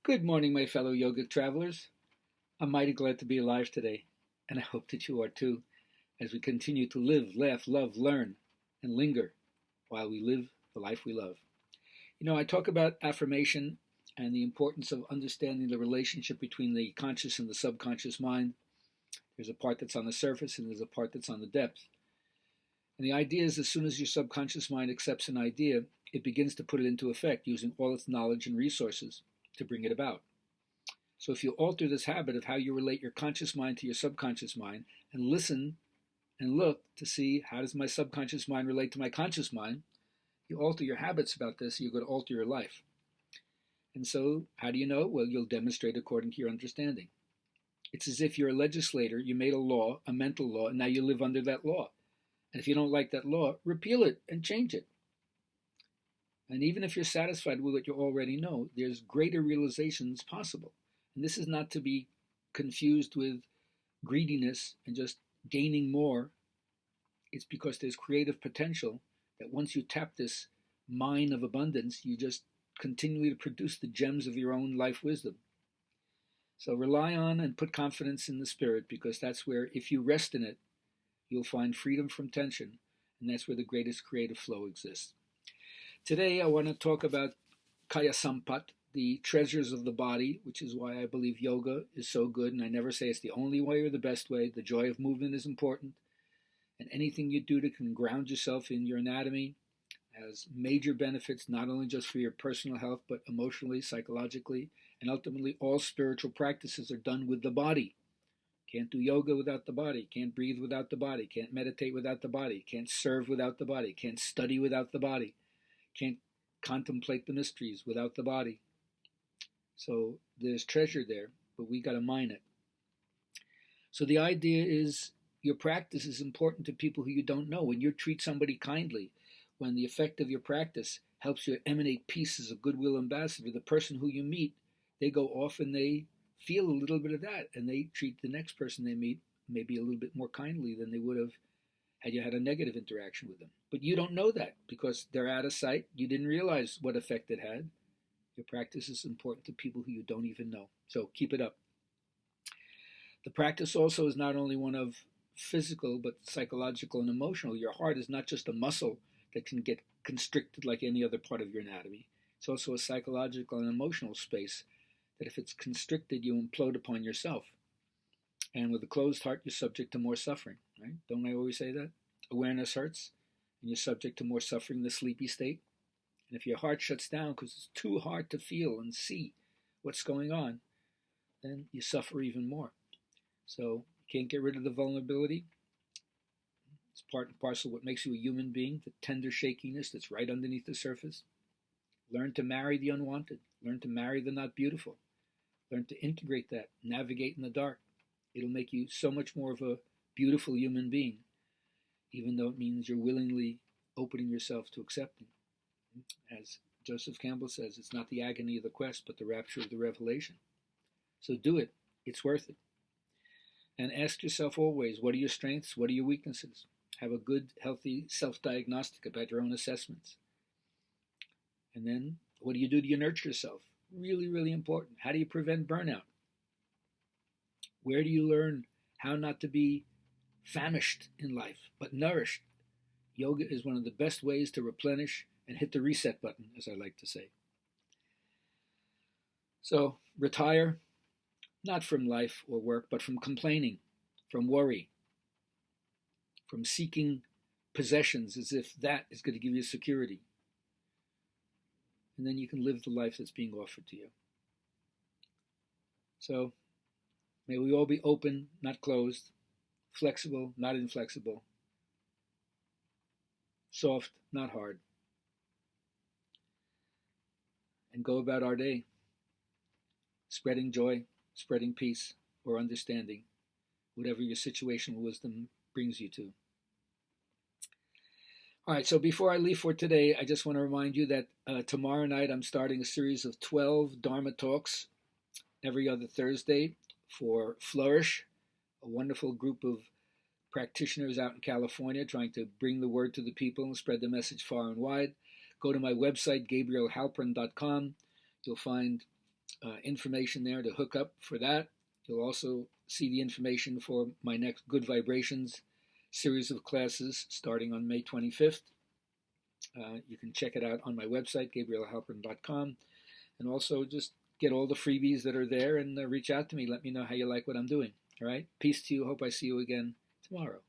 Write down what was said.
Good morning, my fellow yoga travelers. I'm mighty glad to be alive today, and I hope that you are too, as we continue to live, laugh, love, learn, and linger while we live the life we love. I talk about affirmation and the importance of understanding the relationship between the conscious and the subconscious mind. There's a part that's on the surface and there's a part that's on the depth. And the idea is as soon as your subconscious mind accepts an idea, it begins to put it into effect using all its knowledge and resources to bring it about. So if you alter this habit of how you relate your conscious mind to your subconscious mind and listen and look to see how does my subconscious mind relate to my conscious mind, you alter your habits about this, you're going to alter your life. And so how do you know? Well, you'll demonstrate according to your understanding. It's as if you're a legislator, you made a law, a mental law, and now you live under that law. And if you don't like that law, repeal it and change it. And even if you're satisfied with what you already know, there's greater realizations possible. And this is not to be confused with greediness and just gaining more. It's because there's creative potential that once you tap this mine of abundance, you just continually to produce the gems of your own life wisdom. So rely on and put confidence in the spirit, because that's where, if you rest in it, you'll find freedom from tension, and that's where the greatest creative flow exists. Today I want to talk about Kaya Sampat, the treasures of the body, which is why I believe yoga is so good, and I never say it's the only way or the best way. The joy of movement is important, and anything you do to can ground yourself in your anatomy has major benefits, not only just for your personal health, but emotionally, psychologically, and ultimately all spiritual practices are done with the body. Can't do yoga without the body, can't breathe without the body, can't meditate without the body, can't serve without the body, can't study without the body, can't contemplate the mysteries without the body. So there's treasure there, but we got to mine it. So the idea is your practice is important to people who you don't know. When you treat somebody kindly, when the effect of your practice helps you emanate peace as a goodwill ambassador, the person who you meet, they go off and they feel a little bit of that, and they treat the next person they meet maybe a little bit more kindly than they would have had you had a negative interaction with them. But you don't know that because they're out of sight. You didn't realize what effect it had. Your practice is important to people who you don't even know. So keep it up. The practice also is not only one of physical, but psychological and emotional. Your heart is not just a muscle that can get constricted like any other part of your anatomy. It's also a psychological and emotional space that if it's constricted, you implode upon yourself. And with a closed heart, you're subject to more suffering, right? Don't I always say that? Awareness hurts, and you're subject to more suffering in the sleepy state. And if your heart shuts down because it's too hard to feel and see what's going on, then you suffer even more. So you can't get rid of the vulnerability. It's part and parcel of what makes you a human being, the tender shakiness that's right underneath the surface. Learn to marry the unwanted. Learn to marry the not beautiful. Learn to integrate that, navigate in the dark. It'll make you so much more of a beautiful human being, even though it means you're willingly opening yourself to accepting. As Joseph Campbell says, it's not the agony of the quest, but the rapture of the revelation. So do it. It's worth it. And ask yourself always, what are your strengths? What are your weaknesses? Have a good, healthy self-diagnostic about your own assessments. And then, what do? You nurture yourself? Really, really important. How do you prevent burnout? Where do you learn how not to be famished in life, but nourished? Yoga is one of the best ways to replenish and hit the reset button, as I like to say. So, retire, not from life or work, but from complaining, from worry, from seeking possessions as if that is going to give you security. And then you can live the life that's being offered to you. So, may we all be open, not closed, flexible, not inflexible, soft, not hard, and go about our day, spreading joy, spreading peace, or understanding, whatever your situational wisdom brings you to. All right, so before I leave for today, I just want to remind you that tomorrow night I'm starting a series of 12 Dharma talks every other Thursday for Flourish, a wonderful group of practitioners out in California trying to bring the word to the people and spread the message far and wide. Go to my website, GabrielHalpern.com. You'll find information there to hook up for that. You'll also see the information for my next Good Vibrations series of classes starting on May 25th. You can check it out on my website, gabrielhalpern.com, and also just get all the freebies that are there and reach out to me. Let me know how you like what I'm doing. All right? Peace to you. Hope I see you again tomorrow.